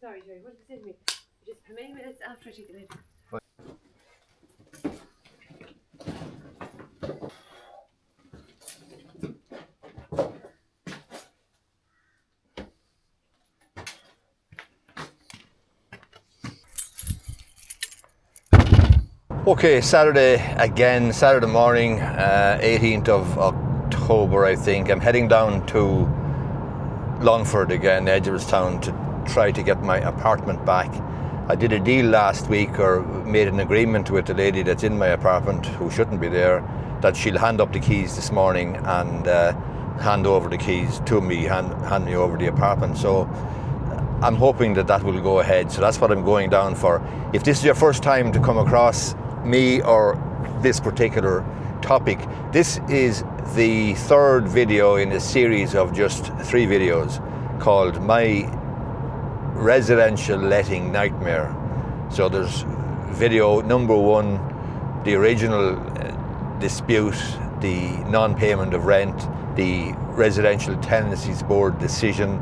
Sorry, what did you say to me? Just how many minutes after I take the lid? Okay, Saturday morning, 18th of October, I think. I'm heading down to Longford again, Edgeworthstown, to try to get my apartment back. I did a deal last week, or made an agreement with the lady that's in my apartment, who shouldn't be there, that she'll hand up the keys this morning and hand over the keys to me, hand me over the apartment. So I'm hoping that will go ahead. So that's what I'm going down for. If this is your first time to come across me or this particular topic, this is the third video in a series of just 3 videos called My Residential Letting Nightmare. So there's video number 1, the original dispute, the non-payment of rent, the Residential Tenancies Board decision,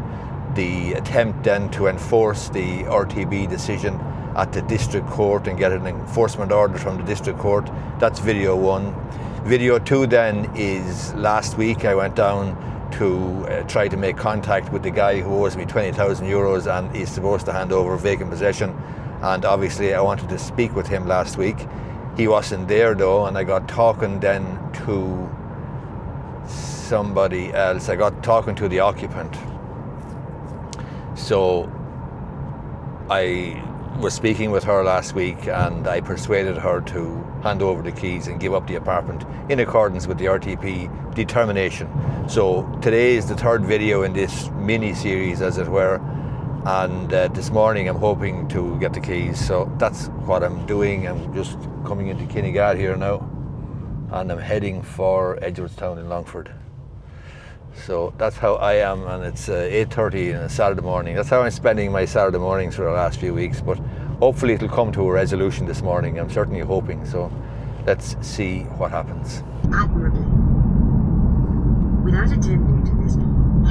the attempt then to enforce the RTB decision at the district court and get an enforcement order from the district court. That's video 1. Video 2 then is last week I went down to try to make contact with the guy who owes me 20,000 euros and is supposed to hand over vacant possession. And obviously I wanted to speak with him last week. He wasn't there though, and I got talking then to somebody else. I got talking to the occupant. So I was speaking with her last week and I persuaded her to hand over the keys and give up the apartment in accordance with the RTP determination. So today is the 3rd video in this mini-series, as it were, and this morning I'm hoping to get the keys. So that's what I'm doing. I'm just coming into Kinnegad here now and I'm heading for Edgeworthstown in Longford. So that's how I am, and it's 8:30 on a Saturday morning. That's how I'm spending my Saturday mornings for the last few weeks, but hopefully it'll come to a resolution this morning. I'm certainly hoping, so let's see what happens. Admirably. Without attending to this,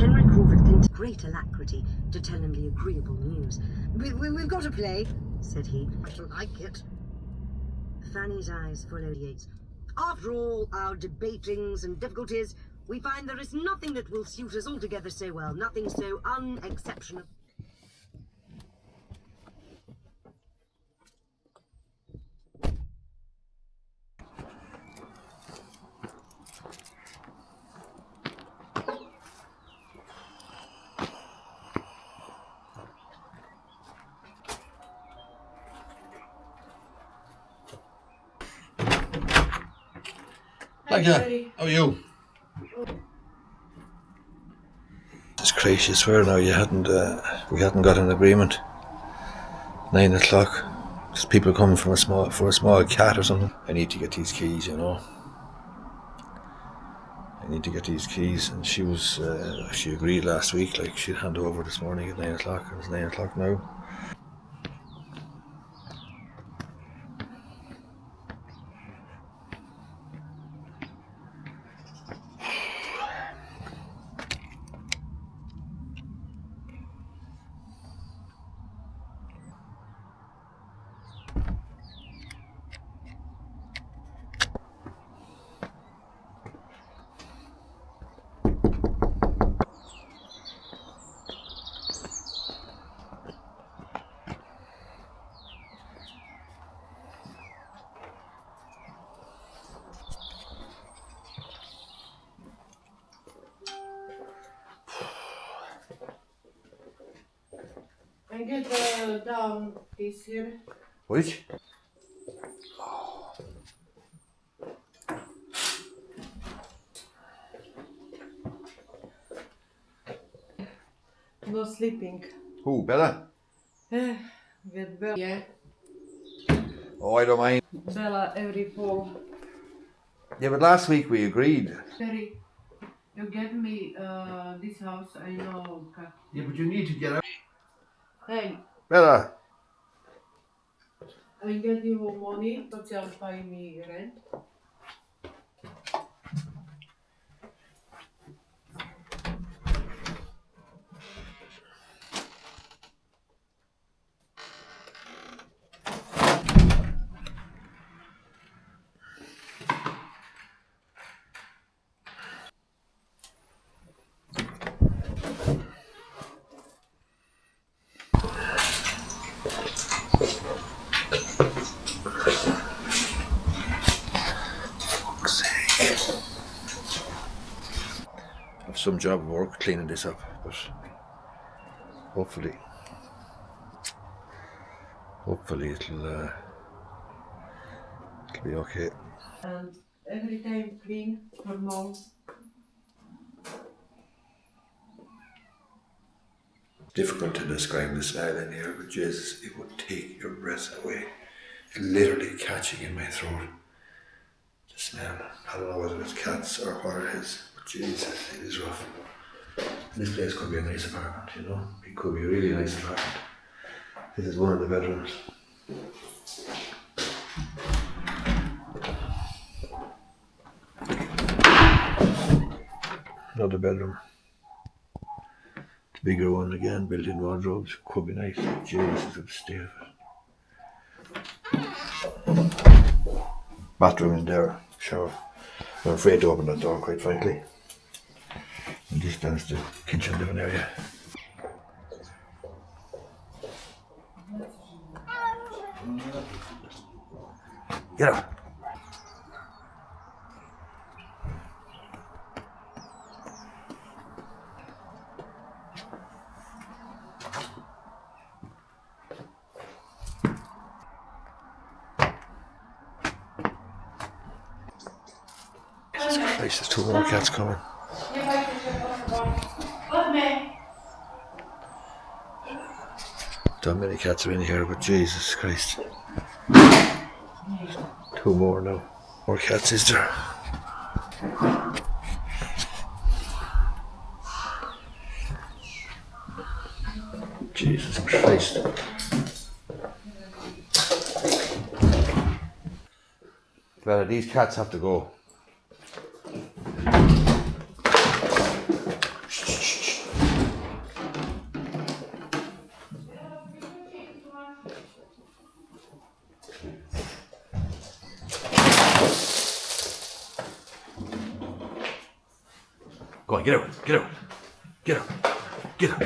Henry Crawford came with great alacrity to tell him the agreeable news. We've got a play, said he. I shall like it. Fanny's eyes followed Yates. After all our debatings and difficulties, we find there is nothing that will suit us altogether so well, nothing so unexceptional. Hi, Daddy. How are you? It's crazy, I swear now we hadn't got an agreement. 9 o'clock. Just people coming for a small cat or something. I need to get these keys, you know. I need to get these keys, and she agreed last week, like she'd hand over this morning at 9 o'clock. It's 9 o'clock now. And get down this here. Which? No sleeping. Who, Bella? With Bella. Yeah. Oh, I don't mind. Bella every fall. Yeah, but last week we agreed. Terry, you get me this house, I know. Yeah, but you need to get out. Hey, Bella. I get you money, but you'll pay me rent. some job of work cleaning this up, but hopefully it'll be okay. And every time clean for mom. Difficult to describe the smell in here, but Jesus, it would take your breath away. It's literally catching in my throat. The smell. I don't know whether it's cats or what it is, but Jesus, it is rough. This place could be a nice apartment, you know. It could be a really nice apartment. This is one of the bedrooms. Another bedroom. The bigger one again, built-in wardrobes. Could be nice. Jesus, I'm stiff. Bathroom in there, shower. I'm afraid to open that door, quite frankly. And this down's the kitchen living area. Get out. Jesus Christ, there's 2 more cats coming. Don't many cats are in here, but Jesus Christ. 2 more now. More cats, is there? Jesus Christ. Well, these cats have to go. Go on, get out, get out, get out, get out.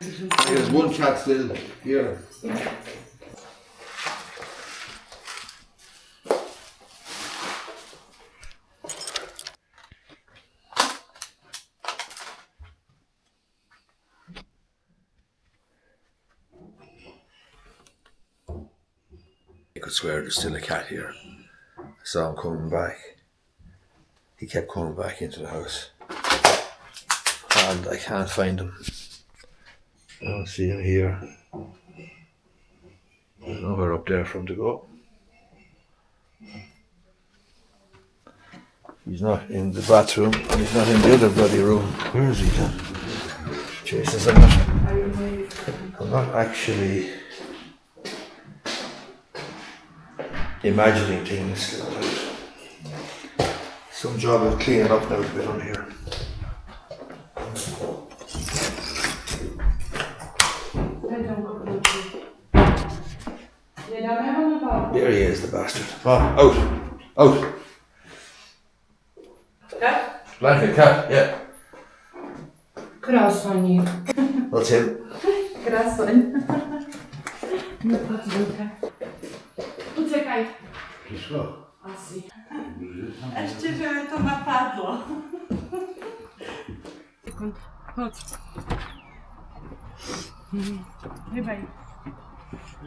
There's 1 cat still here. I could swear there's still a cat here. I saw him coming back. He kept coming back into the house. And I can't find him. I don't see him here. There's nowhere up there for him to go. He's not in the bathroom and he's not in the other bloody room. Where is he then? Jesus, I'm not actually imagining things. Some job of cleaning up now a bit on here. There he is, the bastard. Oh, out! Cat? Like a cat, yeah. Krasoni. That's him. Krasoni. No podwórka. Uciekaj. Asi. Jeszcze, że to napadło. Sekund. Chodź. Rybaj.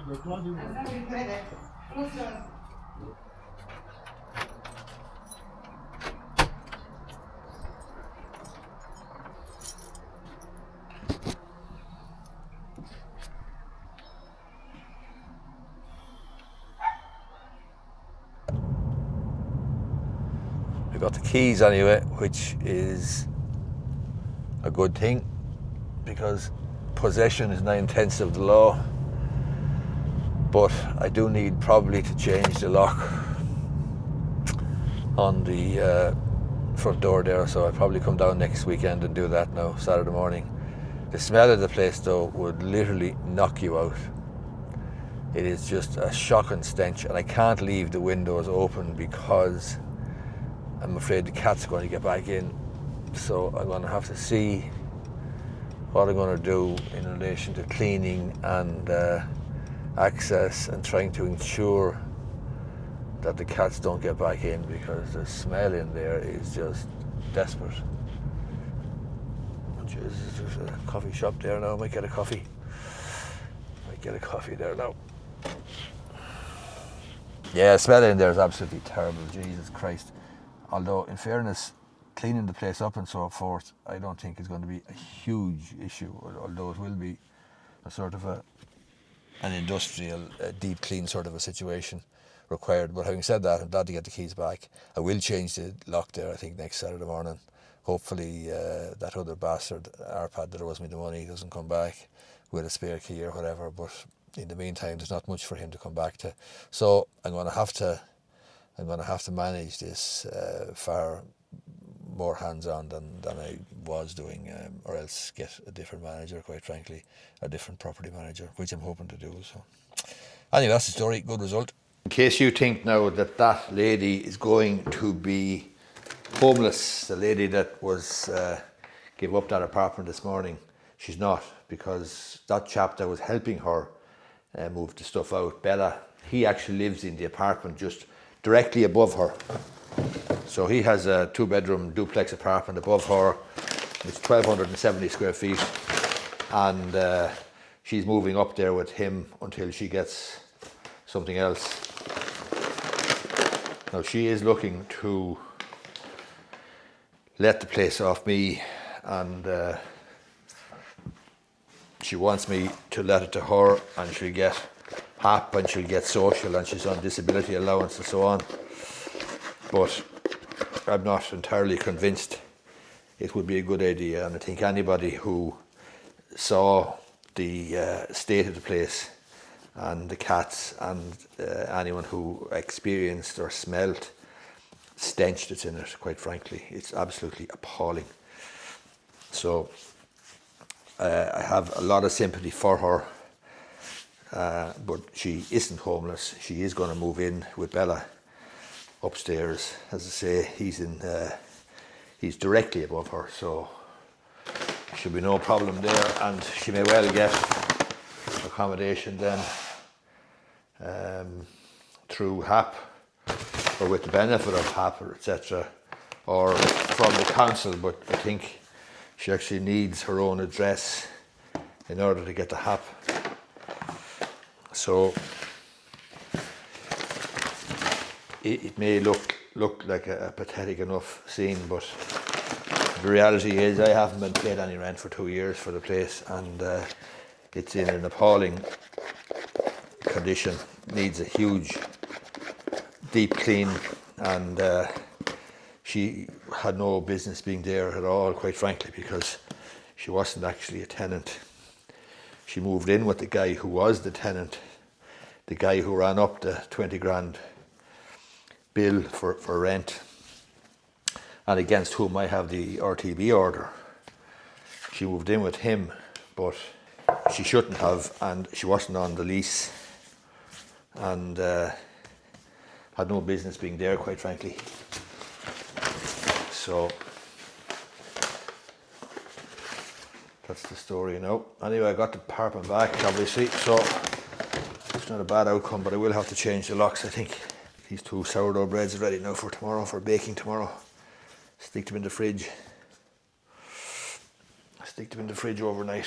We got the keys anyway, which is a good thing because possession is 9/10 of the law. But I do need probably to change the lock on the front door there, so I'll probably come down next weekend and do that now, Saturday morning. The smell of the place though would literally knock you out. It is just a shocking stench, and I can't leave the windows open because I'm afraid the cat's going to get back in. So I'm going to have to see what I'm going to do in relation to cleaning and access and trying to ensure that the cats don't get back in, because the smell in there is just desperate. Jesus, there's a coffee shop there now. Might get a coffee. Might get a coffee there now. Yeah, smell in there is absolutely terrible. Jesus Christ. Although, in fairness, cleaning the place up and so forth, I don't think is going to be a huge issue, although it will be a sort of an industrial, deep clean sort of a situation required. But having said that, I'm glad to get the keys back. I will change the lock there, I think, next Saturday morning. Hopefully that other bastard, Arpad, that owes me the money, doesn't come back with a spare key or whatever. But in the meantime, there's not much for him to come back to. So I'm going to have to manage this far more hands-on than I was doing, or else get a different manager, quite frankly, a different property manager, which I'm hoping to do. So anyway, that's the story. Good result. In case you think now that that lady is going to be homeless, the lady that was gave up that apartment this morning, she's not, because that chap that was helping her move the stuff out, Bella, he actually lives in the apartment just directly above her. So he has a 2-bedroom duplex apartment above her. It's 1,270 square feet, and she's moving up there with him until she gets something else. Now she is looking to let the place off me, and she wants me to let it to her, and she'll get HAP and she'll get social, and she's on disability allowance and so on. But I'm not entirely convinced it would be a good idea, and I think anybody who saw the state of the place and the cats, and anyone who experienced or smelt stench that's in it, quite frankly, it's absolutely appalling. So I have a lot of sympathy for her, but she isn't homeless. She is going to move in with Bella upstairs. As I say, he's directly above her, so should be no problem there, and she may well get accommodation then through HAP, or with the benefit of HAP, or etc., or from the council. But I think she actually needs her own address in order to get the HAP. So it may look like a pathetic enough scene, but the reality is I haven't been paid any rent for 2 years for the place, and it's in an appalling condition. Needs a huge deep clean, and she had no business being there at all, quite frankly, because she wasn't actually a tenant. She moved in with the guy who was the tenant, the guy who ran up the 20 grand bill for rent, and against whom I have the RTB order. She moved in with him, but she shouldn't have, and she wasn't on the lease, and had no business being there, quite frankly. So that's the story now. Anyway, I got the apartment back, obviously, so it's not a bad outcome, but I will have to change the locks, I think. These 2 sourdough breads are ready now for tomorrow, for baking tomorrow. Stick them in the fridge. Stick them in the fridge overnight.